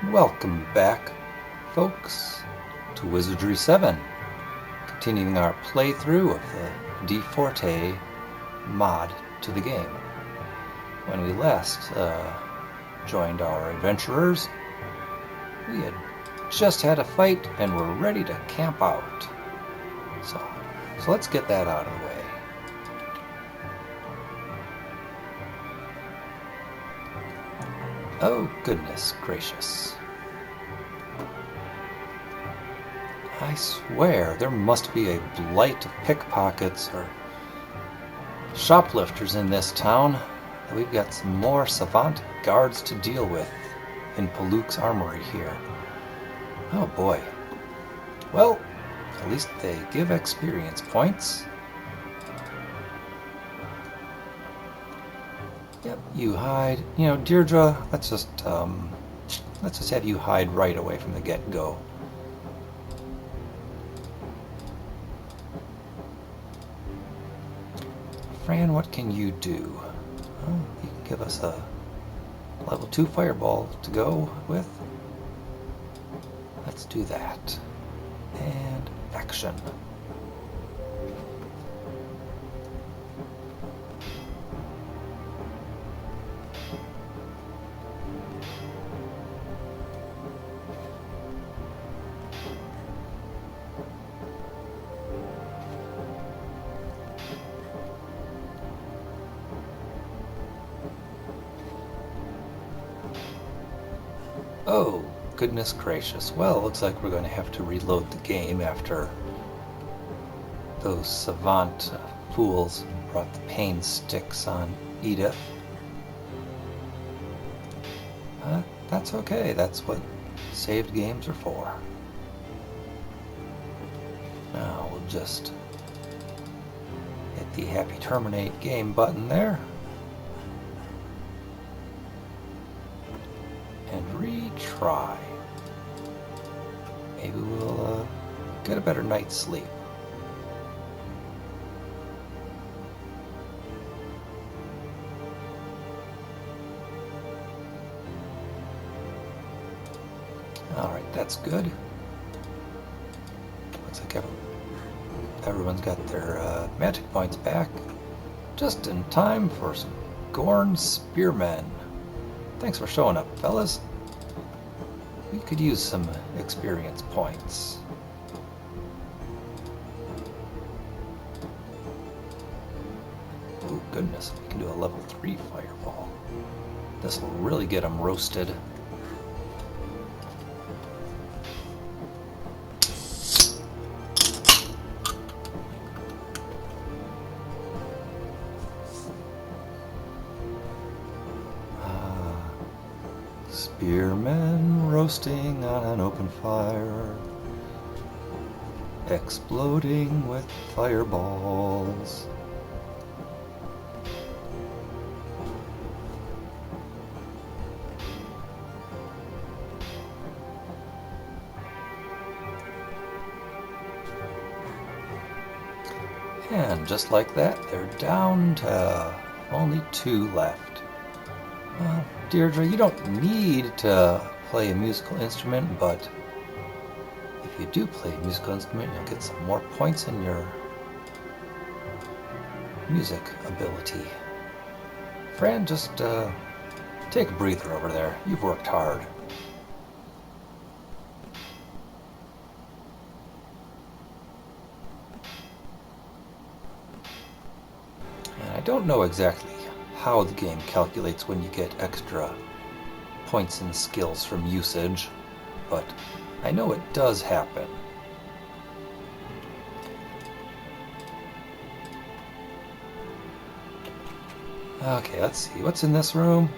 Welcome back, folks, to Wizardry 7, continuing our playthrough of the dfortae mod to the game. When we last joined our adventurers, we had just had a fight and were ready to camp out. So let's get that out of the way. Oh, goodness gracious. I swear there must be a blight of pickpockets or shoplifters in this town. We've got some more savant guards to deal with in Paluk's armory here. Oh boy. Well, at least they give experience points. Yep, you hide. You know, Deirdre, let's just have you hide right away from the get-go. Fran, what can you do? Well, you can give us a level 2 fireball to go with. Let's do that. And action. Oh, goodness gracious. Well, it looks like we're going to have to reload the game after those savant fools brought the pain sticks on Edith. That's okay. That's what saved games are for. Now we'll just hit the happy terminate game button there. And retry. Maybe we'll get a better night's sleep. Alright, that's good. Looks like everyone's got their magic points back. Just in time for some Gorn Spearmen. Thanks for showing up, fellas. We could use some experience points. Oh goodness, we can do a level 3 fireball. This will really get them roasted. Spearmen roasting on an open fire, exploding with fireballs. And just like that, they're down to only 2 left. Well, Deirdre, you don't need to play a musical instrument, but if you do play a musical instrument, you'll get some more points in your music ability. Fran, just take a breather over there. You've worked hard. And I don't know exactly how the game calculates when you get extra points and skills from usage, but I know it does happen. Okay, let's see. What's in this room?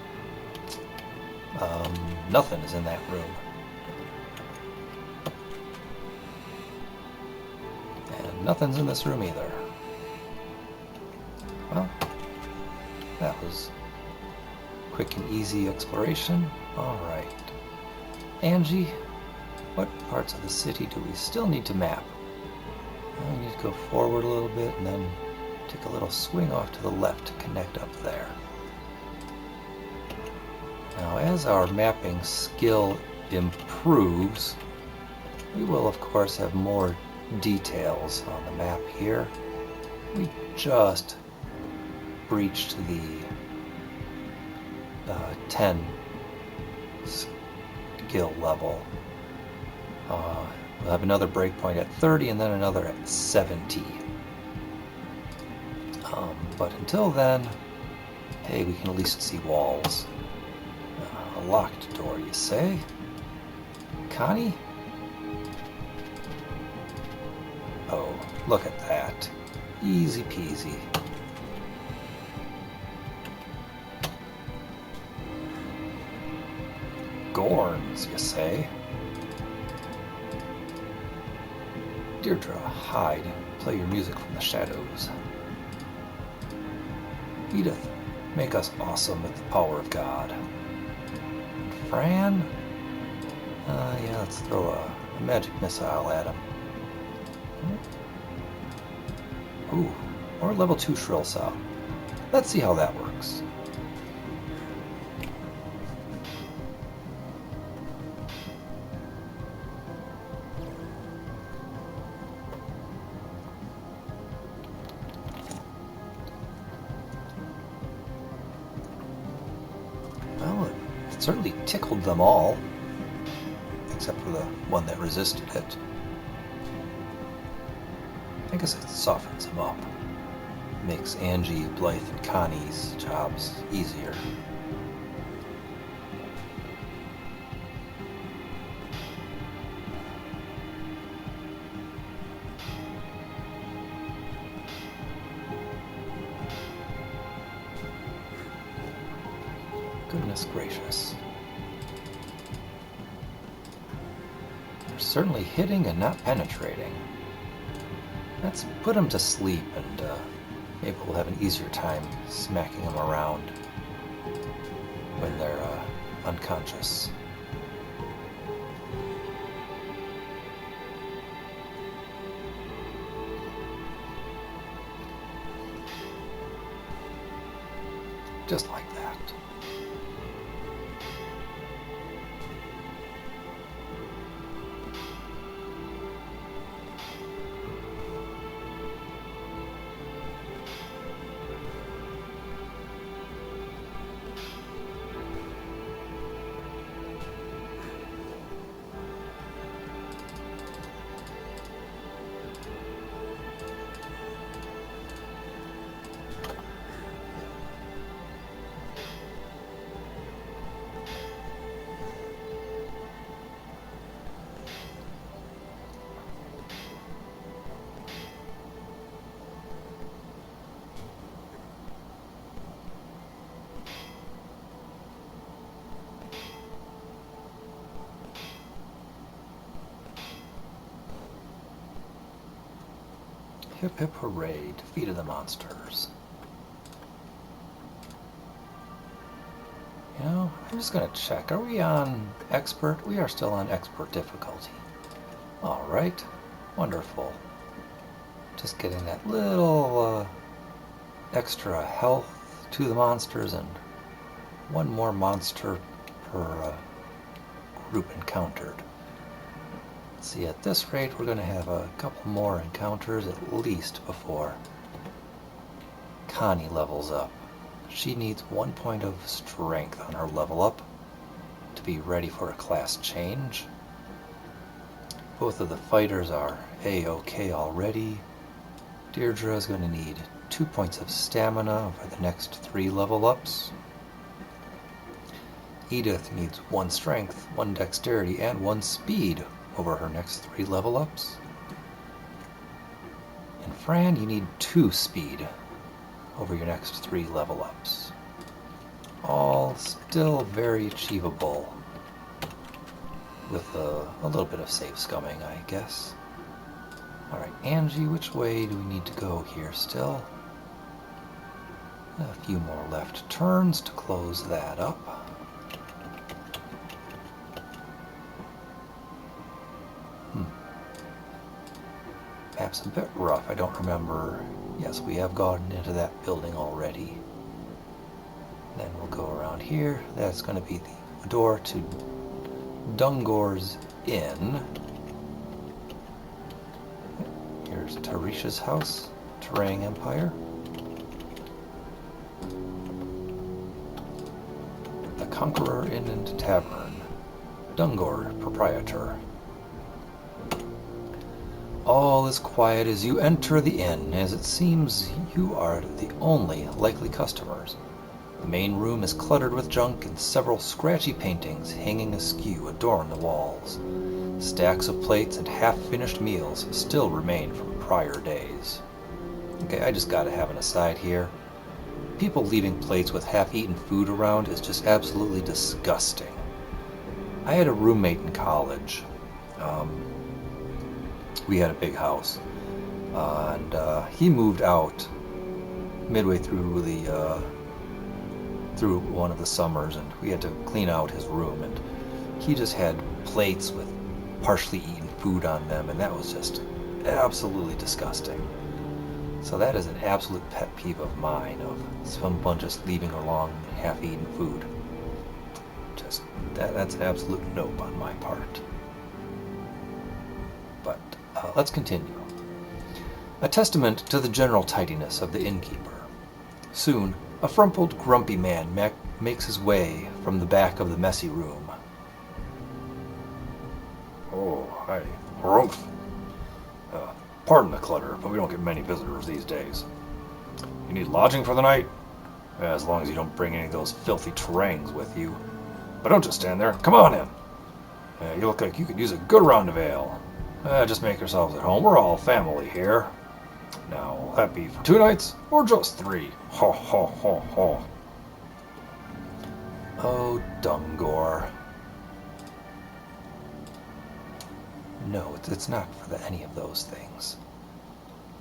Nothing is in that room. And nothing's in this room either. Well, that was quick and easy exploration. Alright. Angie, what parts of the city do we still need to map? Well, we need to go forward a little bit and then take a little swing off to the left to connect up there. Now, as our mapping skill improves, we will of course have more details on the map here. We just breached the 10 skill level. We'll have another breakpoint at 30 and then another at 70. But until then, hey, we can at least see walls. A locked door, you say? Connie? Oh, look at that. Easy peasy. Gorns, you say? Deirdre, hide and play your music from the shadows. Edith, make us awesome with the power of God. And Fran? Yeah, let's throw a magic missile at him. Ooh, or level 2 shrill sound. Let's see how that works. Well, it certainly tickled them all, except for the one that resisted it. I guess it softens them up. Makes Angie, Blythe, and Connie's jobs easier. Goodness gracious. They're certainly hitting and not penetrating. Let's put them to sleep, and maybe we'll have an easier time smacking them around when they're unconscious. Just like that. Hip hip hooray, defeated the monsters. You know, I'm just gonna check. Are we on expert? We are still on expert difficulty. Alright, wonderful. Just getting that little extra health to the monsters and one more monster per group encountered. See, at this rate, we're going to have a couple more encounters at least before Connie levels up. She needs 1 point of strength on her level up to be ready for a class change. Both of the fighters are A-OK already. Deirdre is going to need 2 points of stamina for the next 3 level ups. Edith needs 1 strength, 1 dexterity, and 1 speed over her next 3 level ups. And Fran, you need 2 speed over your next 3 level ups. All still very achievable with a little bit of safe scumming, I guess. Alright, Angie, which way do we need to go here still? A few more left turns to close that up. Map's a bit rough. I don't remember. Yes, we have gone into that building already. Then we'll go around here. That's going to be the door to Dungor's Inn. Here's Tarisha's house, Terang Empire. The Conqueror Inn and Tavern, Dungor Proprietor. All is quiet as you enter the inn, as it seems you are the only likely customers. The main room is cluttered with junk, and several scratchy paintings hanging askew adorn the walls. Stacks of plates and half-finished meals still remain from prior days. Okay, I just gotta have an aside here. People leaving plates with half-eaten food around is just absolutely disgusting. I had a roommate in college. We had a big house, and he moved out midway through through one of the summers, and we had to clean out his room, and he just had plates with partially eaten food on them, and that was just absolutely disgusting. So that is an absolute pet peeve of mine, of someone just leaving along half-eaten food. Just that's an absolute nope on my part. But let's continue. A testament to the general tidiness of the innkeeper. Soon, a frumpled, grumpy man makes his way from the back of the messy room. Oh, hi. Harumph. Pardon the clutter, but we don't get many visitors these days. You need lodging for the night? As long as you don't bring any of those filthy Terangs with you. But don't just stand there. Come on in. You look like you could use a good round of ale. Just make yourselves at home. We're all family here. Now, will that be for 2 nights or just 3? Ho, ho, ho, ho. Oh, Dungor. No, it's not for any of those things.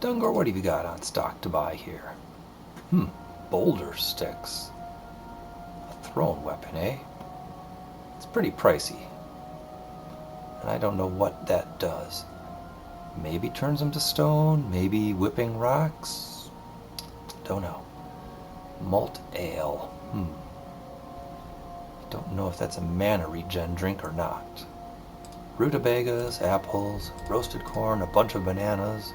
Dungor, what have you got on stock to buy here? Boulder sticks. A thrown weapon, eh? It's pretty pricey. And I don't know what that does. Maybe turns them to stone, maybe whipping rocks. Don't know. Malt ale. Don't know if that's a mana regen drink or not. Rutabagas, apples, roasted corn, a bunch of bananas,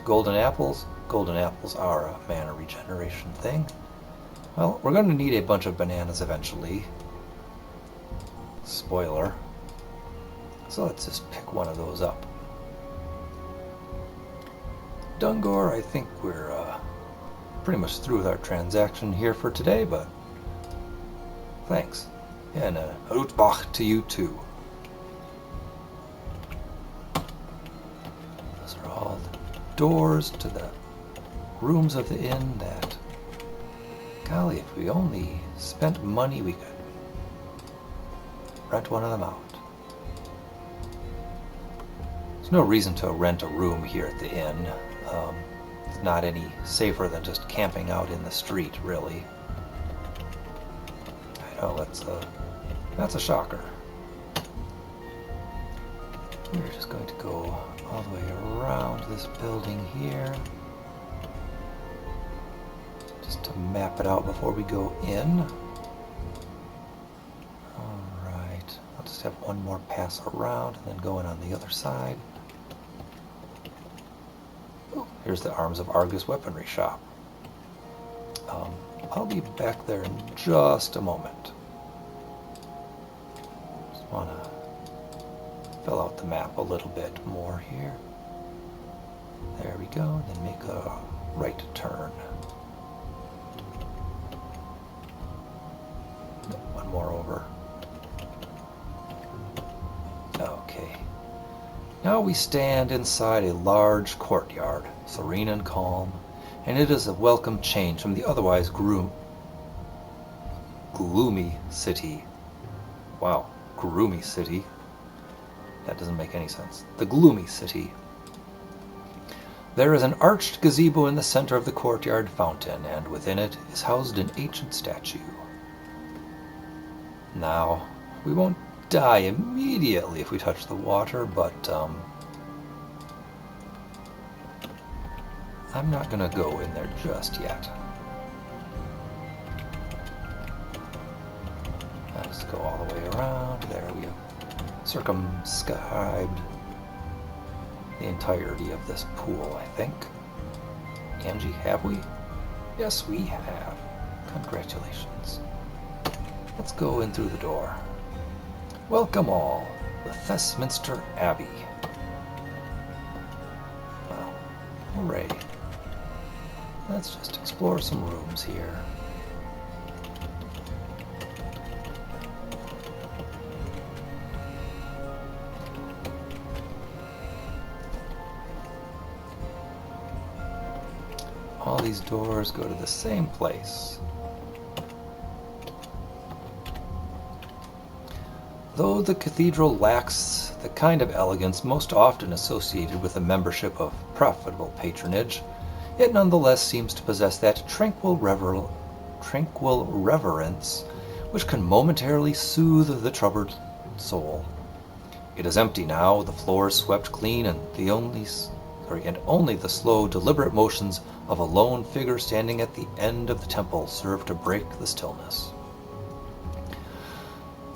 golden apples. Golden apples are a mana regeneration thing. Well, we're going to need a bunch of bananas eventually. Spoiler. So let's just pick one of those up. Dungor, I think we're pretty much through with our transaction here for today, but thanks. And Utbach to you too. Those are all the doors to the rooms of the inn that, golly, if we only spent money, we could rent one of them out. There's no reason to rent a room here at the inn. It's not any safer than just camping out in the street, really. I know, that's a shocker. We're just going to go all the way around this building here, just to map it out before we go in. Alright, I'll just have one more pass around and then go in on the other side. Here's the Arms of Argus weaponry shop. I'll be back there in just a moment. Just want to fill out the map a little bit more here. There we go, then make a right turn. One more over. Okay. Now we stand inside a large courtyard, serene and calm, and it is a welcome change from the otherwise gloomy city. Wow, gloomy city. That doesn't make any sense. The gloomy city. There is an arched gazebo in the center of the courtyard fountain, and within it is housed an ancient statue. Now, we won't die immediately if we touch the water, but I'm not gonna go in there just yet. Let's go all the way around. There we go. circumscribed the entirety of this pool, I think. Angie, have we? Yes, we have. Congratulations. Let's go in through the door. Welcome all, the Thesminster Abbey. Well, hooray. Let's just explore some rooms here. All these doors go to the same place. Though the cathedral lacks the kind of elegance most often associated with a membership of profitable patronage, it nonetheless seems to possess that tranquil reverence which can momentarily soothe the troubled soul. It is empty now, the floors swept clean, and only the slow, deliberate motions of a lone figure standing at the end of the temple serve to break the stillness.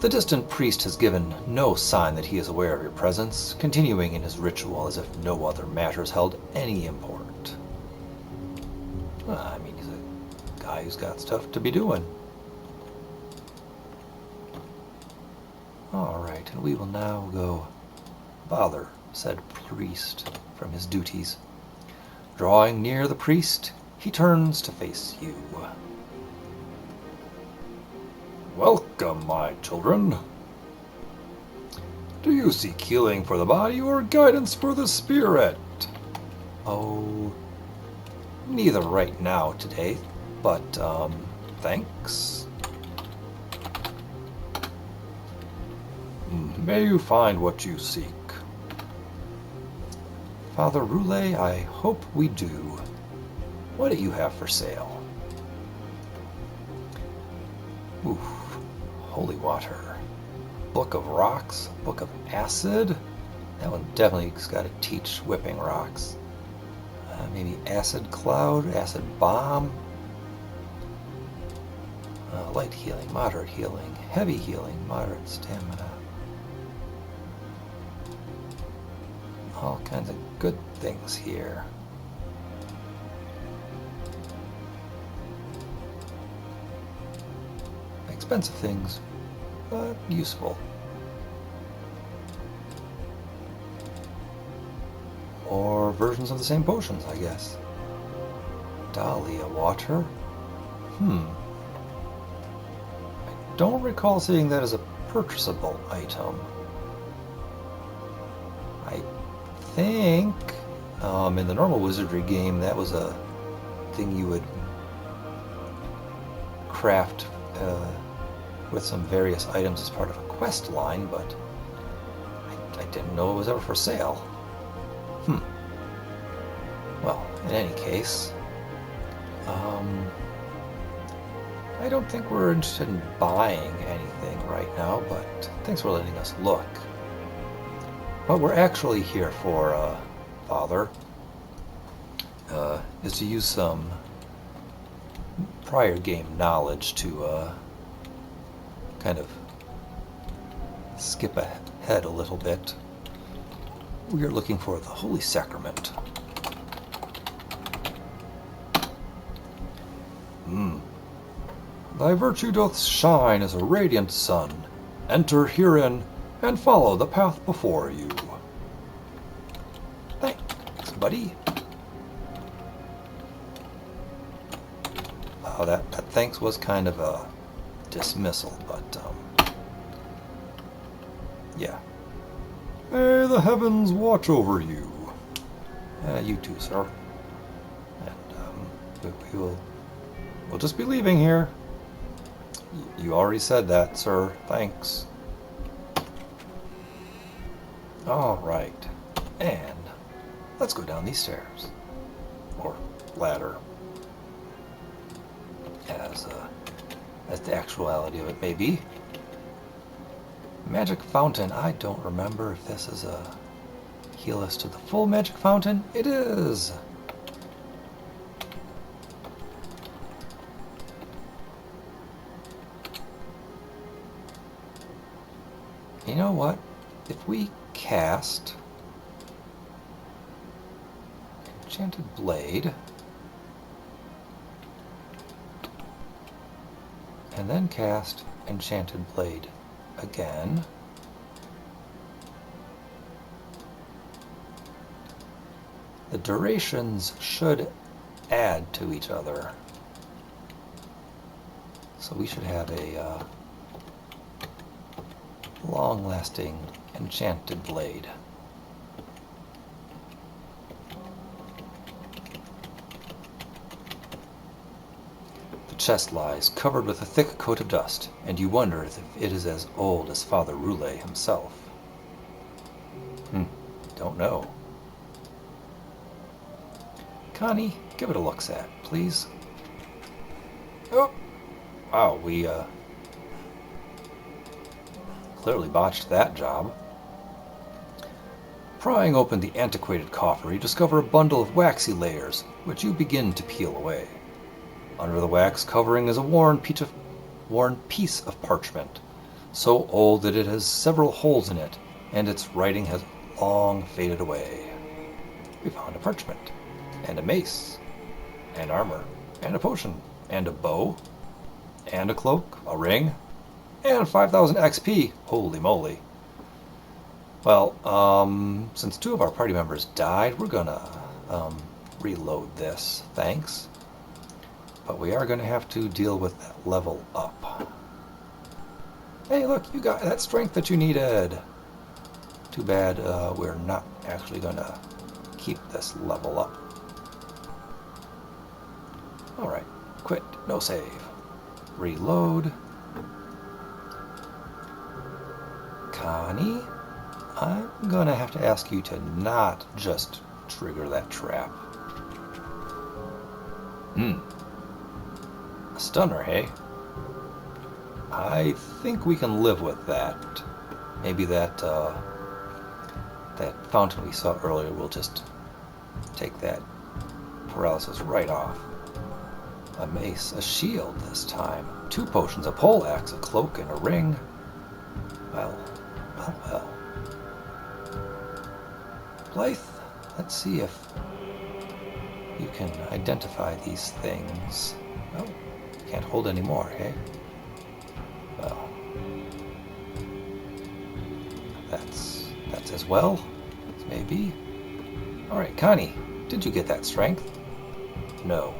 The distant priest has given no sign that he is aware of your presence, continuing in his ritual as if no other matters held any import. Well, I mean, he's a guy who's got stuff to be doing. All right, and we will now go bother said priest from his duties. Drawing near the priest, he turns to face you. Welcome, my children. Do you seek healing for the body or guidance for the spirit? Oh, neither right now today, but, thanks. May you find what you seek. Father Roulé, I hope we do. What do you have for sale? Oof. Holy water. Book of rocks. Book of acid. That one definitely's got to teach whipping rocks. Maybe acid cloud, acid bomb. Light healing, moderate healing, heavy healing, moderate stamina. All kinds of good things here. Expensive things, but useful. Or versions of the same potions, I guess. Dahlia water? I don't recall seeing that as a purchasable item. I think in the normal Wizardry game that was a thing you would craft with some various items as part of a quest line, but I didn't know it was ever for sale. Well, in any case, I don't think we're interested in buying anything right now, but thanks for letting us look. What we're actually here for, Father, is to use some prior game knowledge to kind of skip ahead a little bit. We are looking for the Holy Sacrament. Thy virtue doth shine as a radiant sun. Enter herein and follow the path before you. Thanks, buddy. Oh, that thanks was kind of a dismissal, but yeah. May the heavens watch over you. You too, sir. And we'll just be leaving here. You already said that, sir. Thanks. All right, and let's go down these stairs, or ladder, as the actuality of it may be. Magic fountain. I don't remember if this is a heal us to the full magic fountain. It is. You know what? if we cast Enchanted Blade, and then cast Enchanted Blade again, the durations should add to each other. So we should have a long-lasting Enchanted Blade. The chest lies covered with a thick coat of dust, and you wonder if it is as old as Father Roulet himself. Don't know. Connie, give it a look-at, please. Oh! Wow, we clearly botched that job. Prying open the antiquated coffer, you discover a bundle of waxy layers, which you begin to peel away. Under the wax covering is a worn piece of parchment, so old that it has several holes in it, and its writing has long faded away. We found a parchment, and a mace, and armor, and a potion, and a bow, and a cloak, a ring, and 5,000 XP. Holy moly. Well, since 2 of our party members died, we're gonna reload this, thanks. But we are gonna have to deal with that level up. Hey, look, you got that strength that you needed. Too bad we're not actually gonna keep this level up. Alright, quit, no save. Reload. Connie, I'm gonna have to ask you to not just trigger that trap. A stunner, hey? I think we can live with that. Maybe that fountain we saw earlier will just take that paralysis right off. A mace, a shield this time. 2 potions, a poleaxe, a cloak, and a ring. Well. Blythe, let's see if you can identify these things. Oh, can't hold any more, hey? Well, that's as well as maybe. Alright, Connie, did you get that strength? No.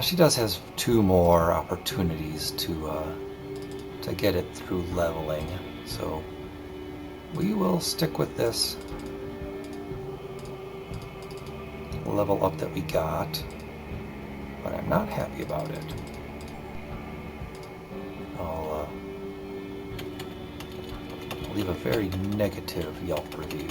She does have 2 more opportunities to get it through leveling, so we will stick with this level up that we got, but I'm not happy about it. I'll leave a very negative Yelp review.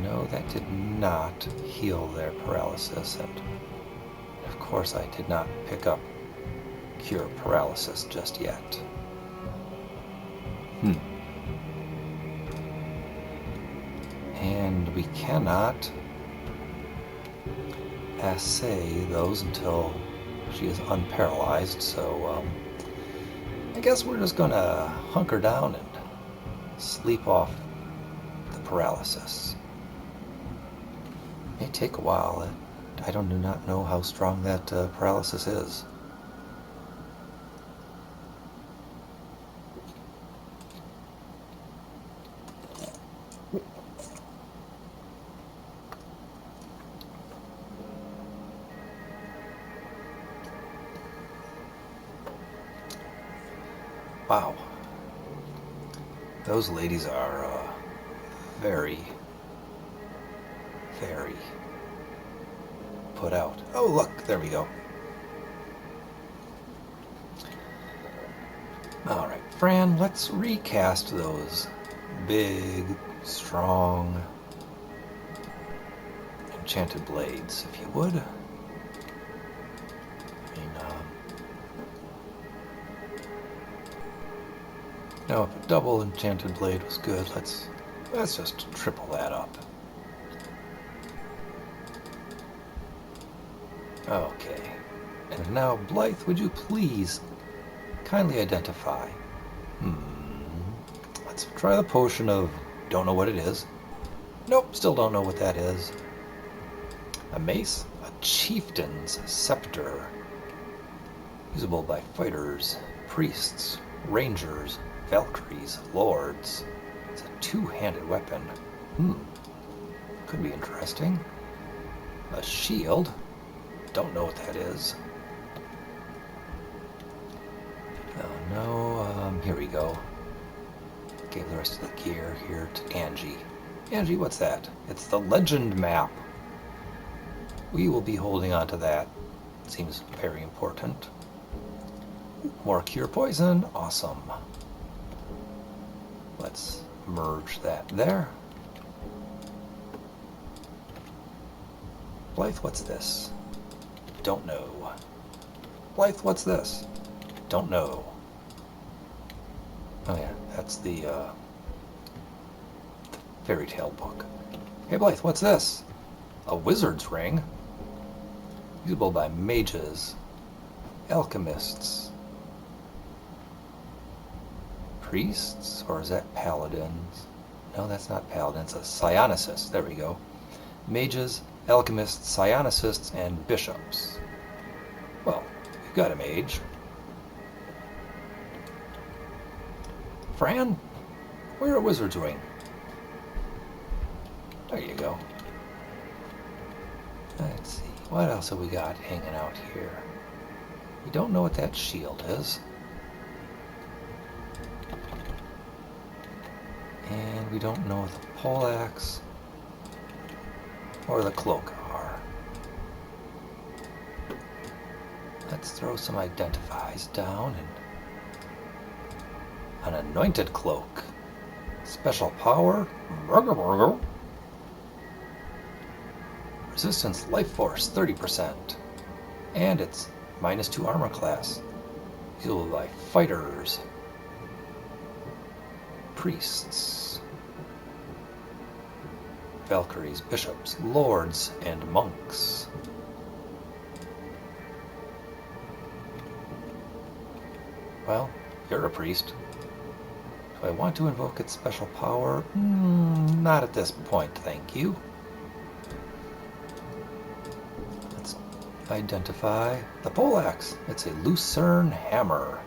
No, that did not heal their paralysis, and of course I did not pick up Cure Paralysis just yet. And we cannot assay those until she is unparalyzed, so I guess we're just gonna hunker down and sleep off the paralysis. It may take a while. I do not know how strong that paralysis is. Wow. Those ladies are very put out. Oh, look, there we go. Alright, Fran, let's recast those big, strong, enchanted blades, if you would. Now, if a double enchanted blade was good, let's just triple that up. Okay. And now, Blythe, would you please kindly identify? Let's try the potion of don't know what it is. Nope, still don't know what that is. A mace? A chieftain's scepter. Usable by fighters, priests, rangers, valkyries, lords. It's a two-handed weapon. Could be interesting. A shield. Don't know what that is. Oh no, here we go. Gave the rest of the gear here to Angie. Angie, what's that? It's the legend map. We will be holding on to that. Seems very important. More cure poison. Awesome. Let's merge that there. Blythe, what's this? Don't know. Blythe, what's this? Don't know. Oh yeah, that's the fairy tale book. Hey Blythe, what's this? A wizard's ring? Usable by mages, alchemists, priests, or is that paladins? No, that's not paladins, a psionicist. There we go. Mages, alchemists, psionicists, and bishops. Well, we've got a mage. Fran, we're a wizard's ring. There you go. Let's see, what else have we got hanging out here? We don't know what that shield is. And we don't know what the poleaxe or the cloak are. Let's throw some identifies down and an anointed cloak. Special power. Resistance life force 30%. And it's -2 armor class. Usable by fighters, priests, valkyries, bishops, lords, and monks. Well, you're a priest. Do I want to invoke its special power? Not at this point, thank you. Let's identify the poleaxe. It's a lucerne hammer.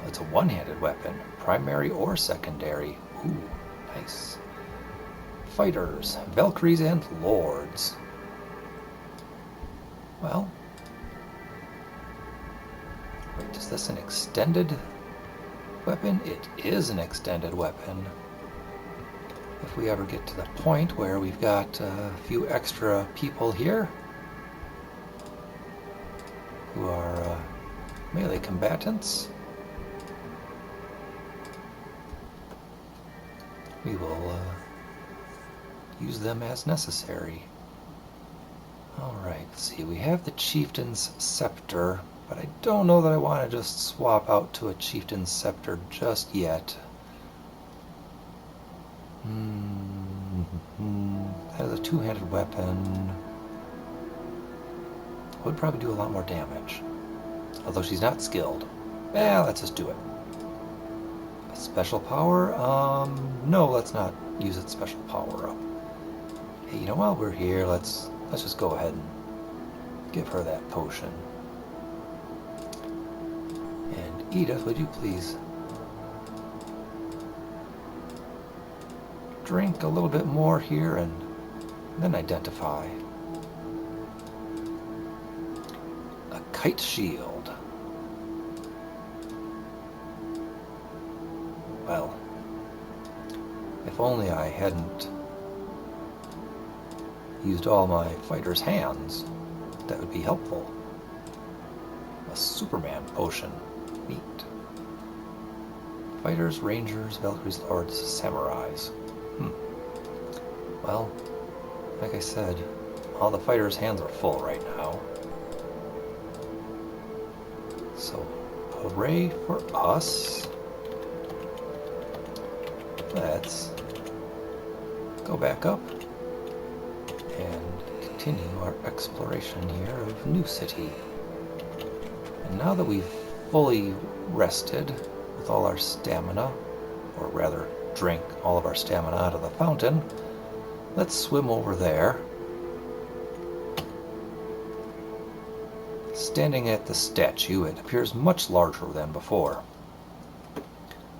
It's a one-handed weapon, primary or secondary. Ooh, nice. Fighters, valkyries, and lords. Well, wait, is this an extended weapon? It is an extended weapon. If we ever get to the point where we've got a few extra people here who are melee combatants, we will use them as necessary. Alright, let's see, we have the chieftain's scepter, but I don't know that I want to just swap out to a chieftain's scepter just yet. That is a two-handed weapon. Would probably do a lot more damage. Although she's not skilled. Let's just do it. A special power? No, let's not use its special power up. Hey, you know, while we're here, let's just go ahead and give her that potion. And Edith, would you please drink a little bit more here and then identify. A kite shield. Well, if only I hadn't used all my fighter's hands, that would be helpful. A Superman potion. Neat. Fighters, rangers, valkyries, lords, samurais. Well, like I said, all the fighters' hands are full right now. So, hooray for us. Let's go back up continue our exploration here of New City. And now that we've fully rested with all our stamina, or rather drank all of our stamina out of the fountain, let's swim over there. Standing at the statue, it appears much larger than before.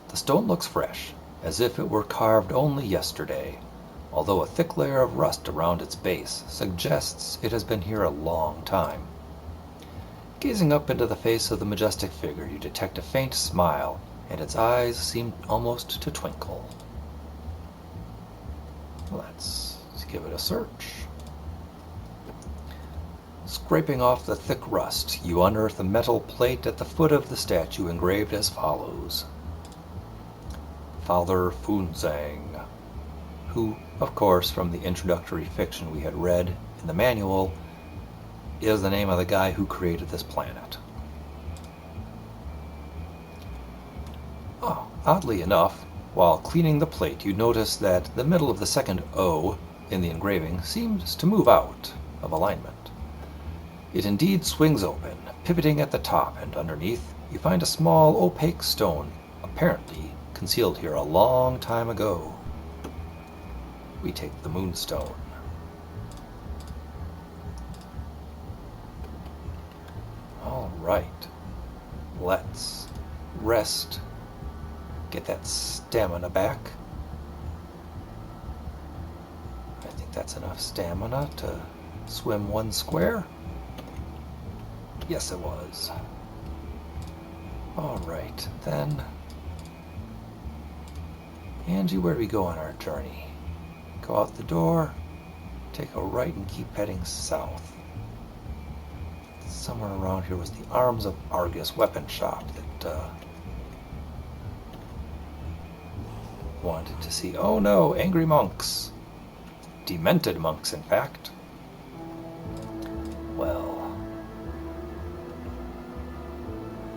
The stone looks fresh, as if it were carved only yesterday, although a thick layer of rust around its base suggests it has been here a long time. Gazing up into the face of the majestic figure, you detect a faint smile, and its eyes seem almost to twinkle. Let's give it a search. Scraping off the thick rust, you unearth a metal plate at the foot of the statue engraved as follows: Father Funzang, who, of course, from the introductory fiction we had read in the manual, is the name of the guy who created this planet. Oh, oddly enough, while cleaning the plate, you notice that the middle of the second O in the engraving seems to move out of alignment. It indeed swings open, pivoting at the top, and underneath you find a small opaque stone, apparently concealed here a long time ago. We take the moonstone. All right, let's rest, get that stamina back. I think that's enough stamina to swim one square. Yes, it was. All right, then. Angie, where do we go on our journey? Go out the door, take a right, and keep heading south. Somewhere around here was the Arms of Argus weapon shop that wanted to see. Oh no, angry monks. Demented monks, in fact. Well,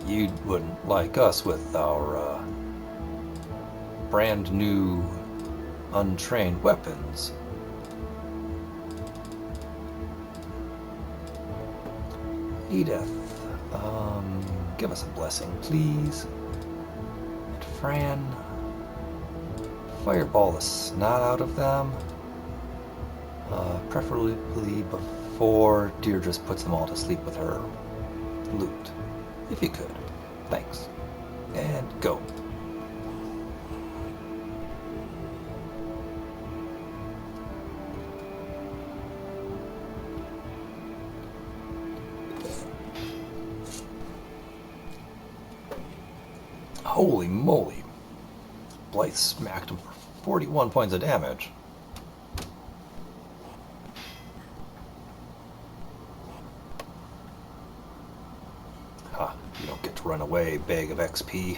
you wouldn't like us with our brand new untrained weapons. Edith, give us a blessing, please. And Fran, fireball the snot out of them. Preferably before Deirdre puts them all to sleep with her loot. If you could. Thanks. And go. Holy moly. Blythe smacked him for 41 points of damage. Ha, you don't get to run away, bag of XP.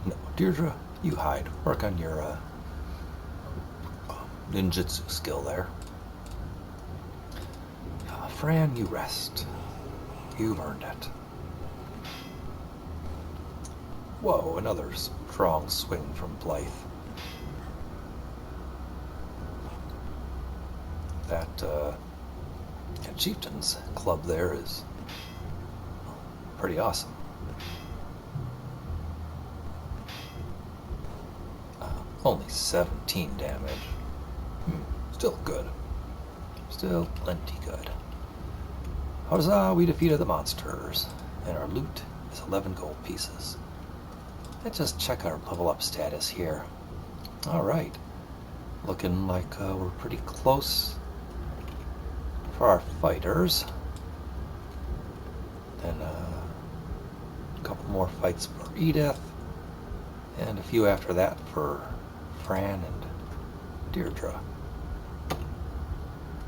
No, Deirdre, you hide. Work on your ninjutsu skill there. Fran, you rest. You've earned it. Whoa, another strong swing from Blythe. That Chieftain's club there is pretty awesome. Only 17 damage. Still good. Still plenty good. Huzzah, we defeated the monsters, and our loot is 11 gold pieces. Let's just check our level up status here. Alright. Looking like we're pretty close for our fighters. Then a couple more fights for Edith, and a few after that for Fran and Deirdre.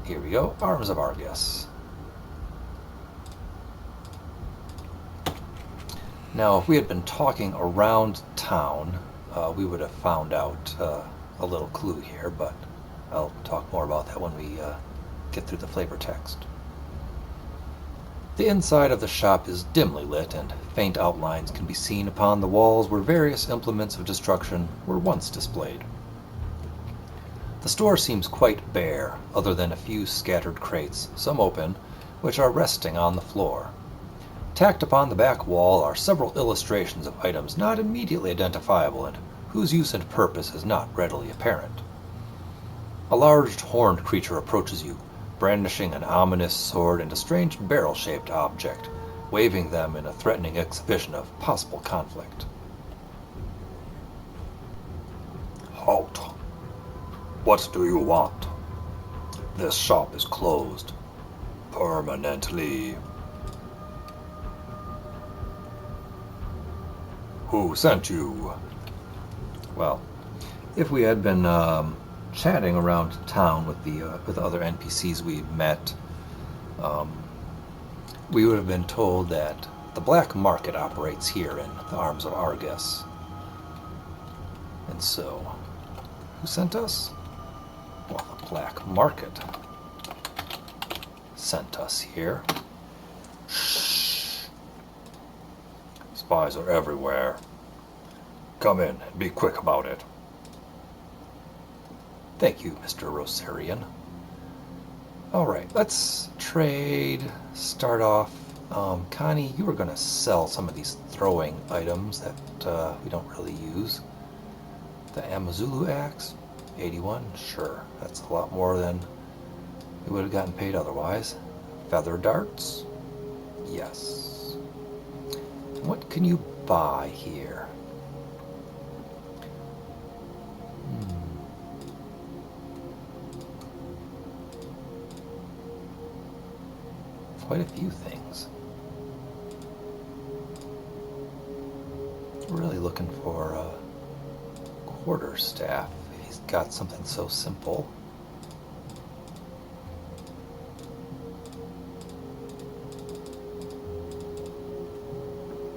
Here we go, Arms of Argus. Now, if we had been talking around town, we would have found out a little clue here, but I'll talk more about that when we get through the flavor text. The inside of the shop is dimly lit, and faint outlines can be seen upon the walls where various implements of destruction were once displayed. The store seems quite bare, other than a few scattered crates, some open, which are resting on the floor. Tacked upon the back wall are several illustrations of items not immediately identifiable and whose use and purpose is not readily apparent. A large horned creature approaches you, brandishing an ominous sword and a strange barrel-shaped object, waving them in a threatening exhibition of possible conflict. Halt! What do you want? This shop is closed. Permanently. Who sent you? Well, if we had been chatting around town with the other NPCs we met, we would have been told that the black market operates here in the Arms of Argus. And so, who sent us? Well, the black market sent us here. Shh. Spies are everywhere. Come in and be quick about it. Thank you, Mr. Rosarian. Alright, let's trade. Start off. Connie, you were going to sell some of these throwing items that we don't really use. The Amazulu axe, 81, sure. That's a lot more than we would have gotten paid otherwise. Feather darts, yes. What can you buy here? Quite a few things. Really looking for a quarterstaff. If he's got something so simple.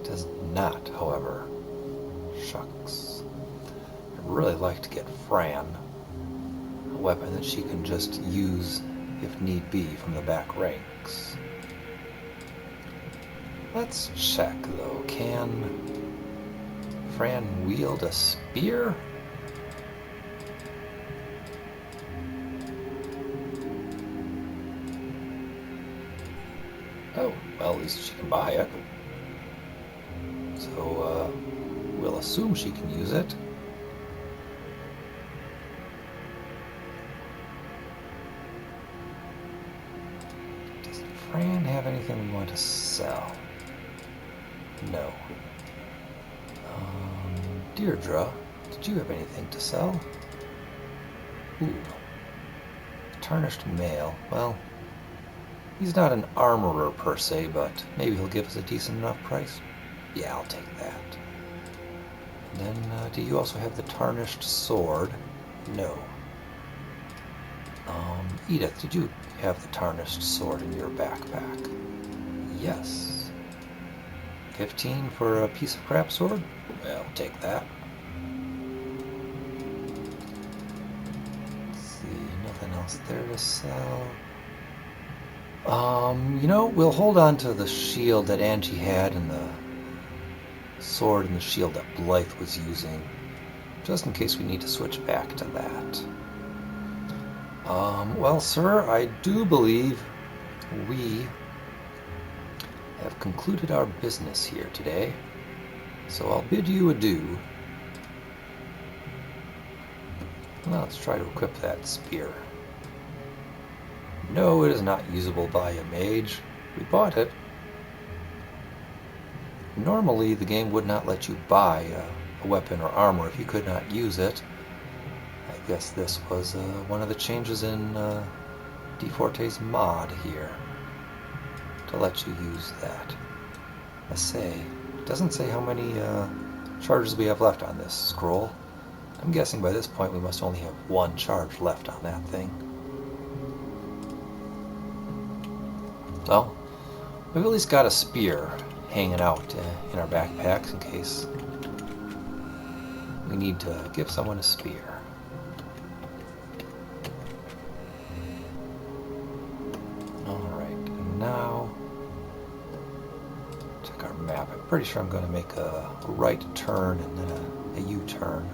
Does not, however. Shucks. I'd really like to get Fran a weapon that she can just use if need be from the back ranks. Let's check, though. Can Fran wield a spear? Oh, well, at least she can buy it. So, we'll assume she can use it. Does Fran have anything we want to sell? No. Deirdre, did you have anything to sell? Ooh. Tarnished mail. Well, he's not an armorer per se, but maybe he'll give us a decent enough price. Yeah, I'll take that. And then, do you also have the tarnished sword? No. Edith, did you have the tarnished sword in your backpack? Yes. 15 for a piece of crap sword? Well, I'll take that. Let's see, nothing else there to sell. We'll hold on to the shield that Angie had and the sword and the shield that Blythe was using, just in case we need to switch back to that. Well, sir, I do believe we have concluded our business here today, so I'll bid you adieu. Now let's try to equip that spear. No, it is not usable by a mage. We bought it. Normally, the game would not let you buy a weapon or armor if you could not use it. I guess this was one of the changes in dfortae's mod here to let you use that. It doesn't say how many charges we have left on this scroll. I'm guessing by this point we must only have one charge left on that thing. Well, we've at least got a spear hanging out in our backpacks in case we need to give someone a spear. pretty sure I'm going to make a right turn and then a U-turn.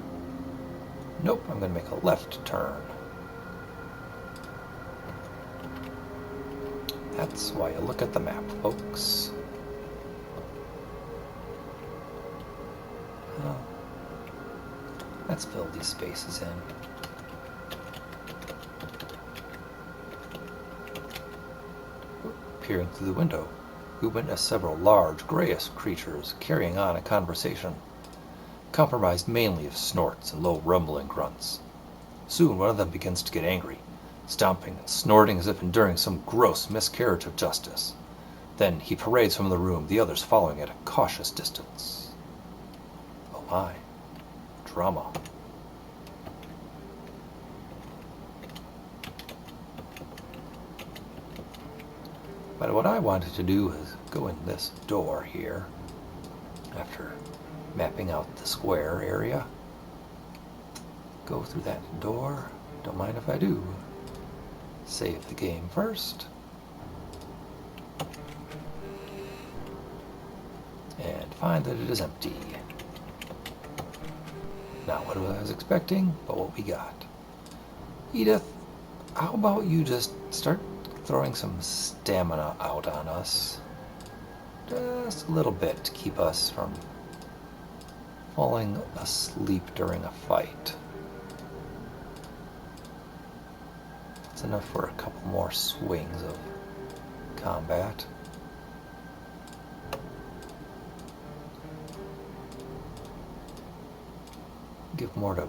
Nope, I'm going to make a left turn. That's why you look at the map, folks. Well, let's fill these spaces in. Peering through the window, we witness several large, grayish creatures carrying on a conversation, comprised mainly of snorts and low rumbling grunts. Soon one of them begins to get angry, stomping and snorting as if enduring some gross miscarriage of justice. Then he parades from the room, the others following at a cautious distance. Oh my. Drama. But what I wanted to do is go in this door here, after mapping out the square area. Go through that door. Don't mind if I do. Save the game first. And find that it is empty. Not what I was expecting, but what we got. Edith, how about you just start throwing some stamina out on us? Just a little bit to keep us from falling asleep during a fight. That's enough for a couple more swings of combat. Give more to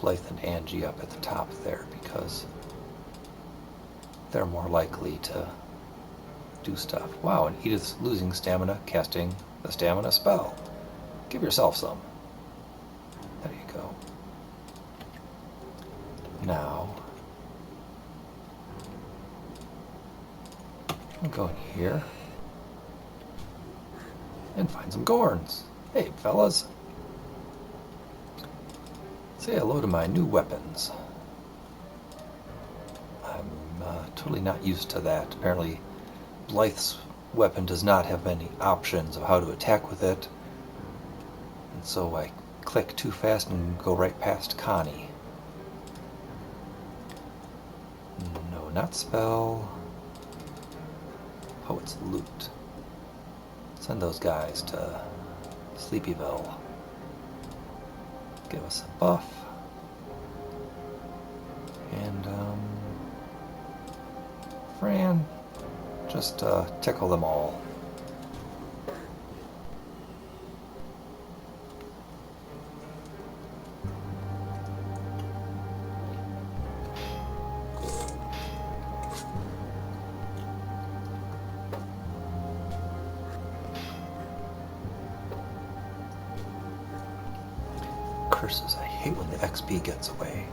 Blythe and Angie up at the top there, because they're more likely to do stuff. Wow, and Edith's losing stamina, casting the stamina spell. Give yourself some. There you go. Now, I'm going here and find some Gorns. Hey, fellas. Say hello to my new weapons. I'm totally not used to that. Apparently, Blythe's weapon does not have any options of how to attack with it. And so I click too fast and go right past Connie. No, not spell. Oh, it's loot. Send those guys to Sleepyville. Give us a buff. And, Fran, just tickle them all. Curses, I hate when the XP gets away.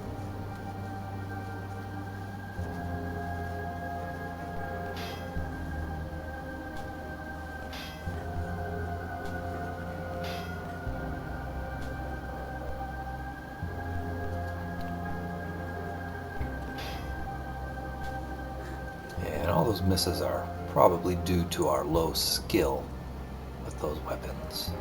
And all those misses are probably due to our low skill with those weapons.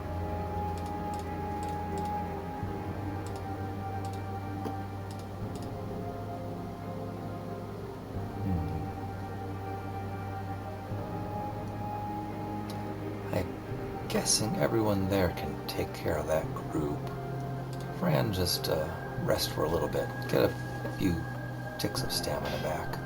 Guessing everyone there can take care of that group. Fran, just rest for a little bit. Get a few ticks of stamina back.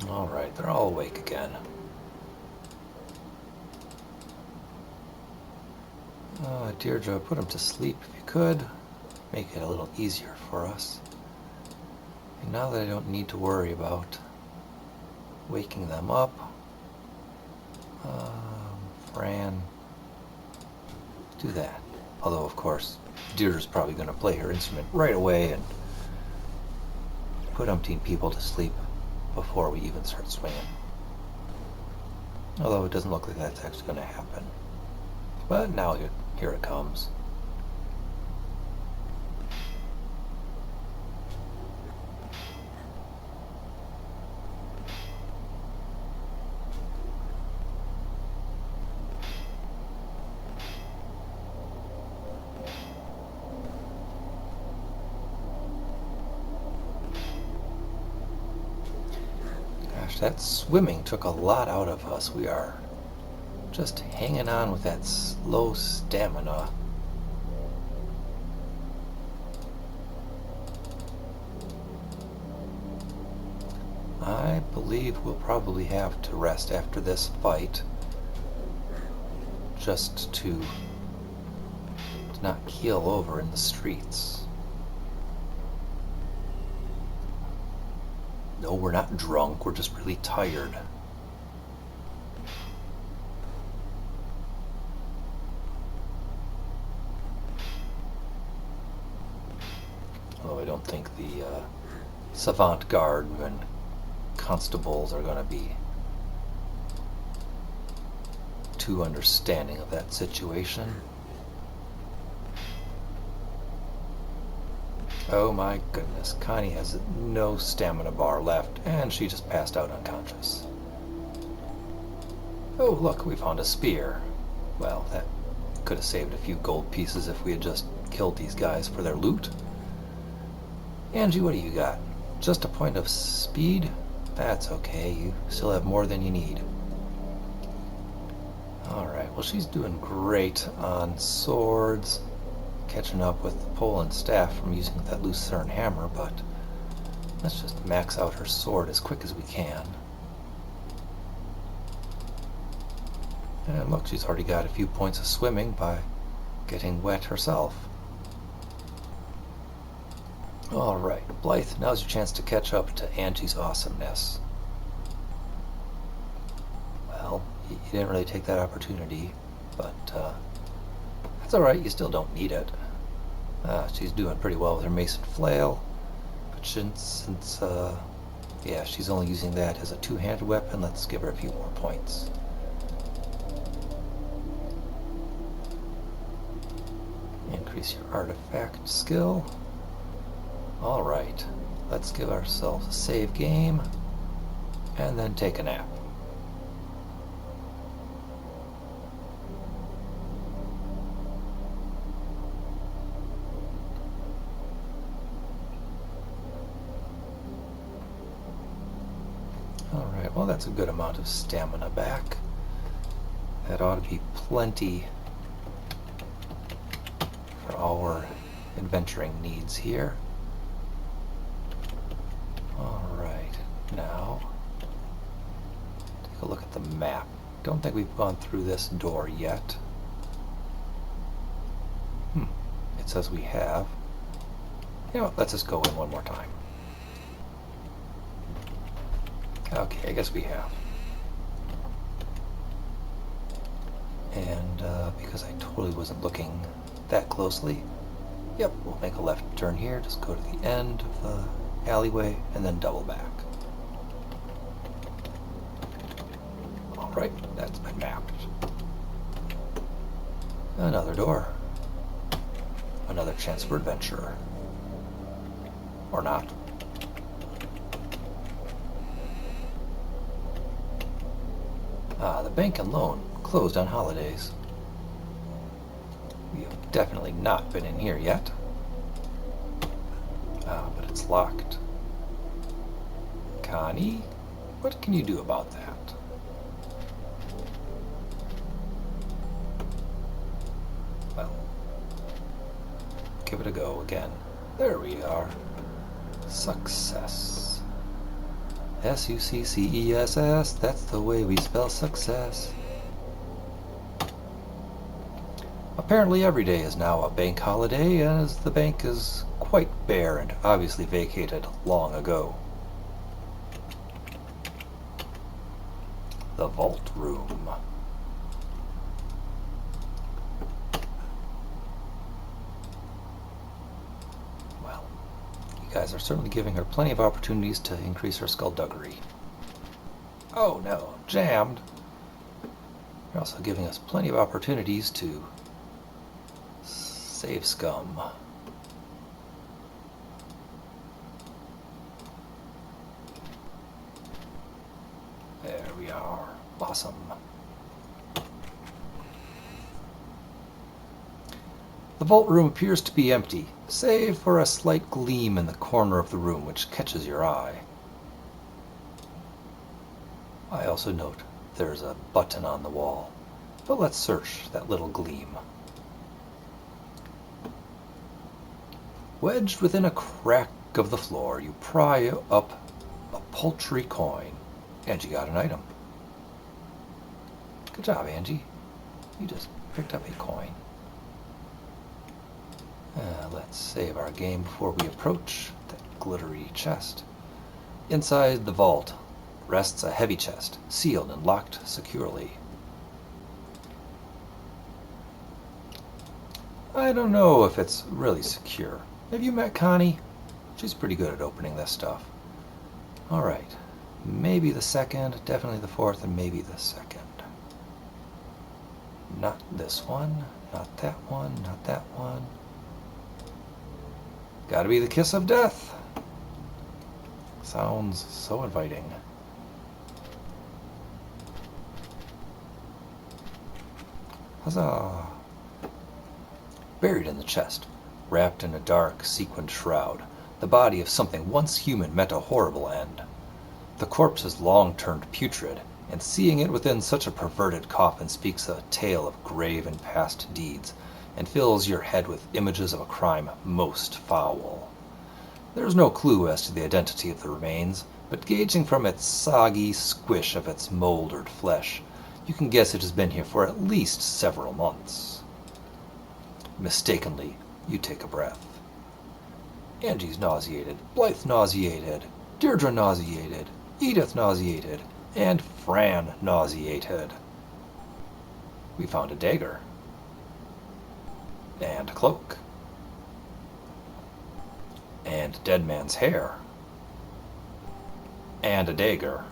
Alright, they're all awake again. Deirdre, put them to sleep if you could. Make it a little easier for us. And now that I don't need to worry about waking them up, Fran, do that. Although, of course, Deirdre's probably going to play her instrument right away and put umpteen people to sleep before we even start swinging. Although it doesn't look like that's actually going to happen. But now here it comes. Gosh, that swimming took a lot out of us. We are just hanging on with that slow stamina. I believe we'll probably have to rest after this fight, just to not keel over in the streets. No, we're not drunk, we're just really tired. Although I don't think the Savant Guard and constables are going to be too understanding of that situation. Oh my goodness, Connie has no stamina bar left, and she just passed out unconscious. Oh look, we found a spear. Well, that could have saved a few gold pieces if we had just killed these guys for their loot. Angie, what do you got? Just a point of speed? That's okay, you still have more than you need. Alright, well she's doing great on swords, catching up with the pole and staff from using that lucerne hammer, but let's just max out her sword as quick as we can. And look, she's already got a few points of swimming by getting wet herself. Alright, Blythe, now's your chance to catch up to Angie's awesomeness. Well, you didn't really take that opportunity, but that's alright, you still don't need it. She's doing pretty well with her mason flail, but since yeah, she's only using that as a two-handed weapon, let's give her a few more points. Increase your artifact skill. Alright, let's give ourselves a save game, and then take a nap. Alright, well that's a good amount of stamina back. That ought to be plenty for our adventuring needs here. Alright, now take a look at the map. Don't think we've gone through this door yet. It says we have. You know what, let's just go in one more time. Okay, I guess we have. And because I totally wasn't looking that closely, yep, we'll make a left turn here, just go to the end of the alleyway, and then double back. Alright, that's been mapped. Another door. Another chance for adventure. Or not. The bank and loan closed on holidays. We have definitely not been in here yet. But it's locked. Connie, what can you do about that? Well, give it a go again. There we are. Success. S-U-C-C-E-S-S, that's the way we spell success. Apparently every day is now a bank holiday, as the bank is quite bare and obviously vacated long ago. The vault room. guys are certainly giving her plenty of opportunities to increase her skullduggery. Oh no, jammed. You're also giving us plenty of opportunities to save scum. There we are. Awesome. The vault room appears to be empty, save for a slight gleam in the corner of the room which catches your eye. I also note there's a button on the wall, but let's search that little gleam. Wedged within a crack of the floor, you pry up a paltry coin, and you got an item. Good job, Angie. You just picked up a coin. Let's save our game before we approach that glittery chest. Inside the vault rests a heavy chest, sealed and locked securely. I don't know if it's really secure. Have you met Connie? She's pretty good at opening this stuff. Alright, maybe the second, definitely the fourth, and maybe the second. Not this one, not that one, not that one. Gotta be the kiss of death. Sounds so inviting. Huzzah! Buried in the chest, wrapped in a dark, sequined shroud, the body of something once human met a horrible end. The corpse has long turned putrid, and seeing it within such a perverted coffin speaks a tale of grave and past deeds, and fills your head with images of a crime most foul. There is no clue as to the identity of the remains, but gauging from its soggy squish of its moldered flesh, you can guess it has been here for at least several months. Mistakenly, you take a breath. Angie's nauseated, Blythe nauseated, Deirdre nauseated, Edith nauseated, and Fran nauseated. We found a dagger. And a cloak. And dead man's hair. And a dagger.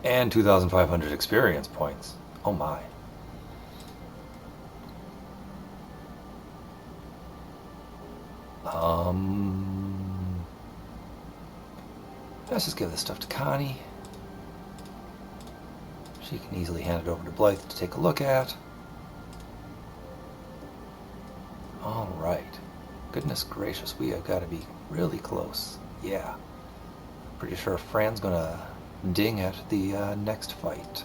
And 2,500 experience points. Oh my. Let's just give this stuff to Connie. She can easily hand it over to Blythe to take a look at. Alright. Goodness gracious, we have got to be really close. Yeah. Pretty sure Fran's gonna ding at the next fight.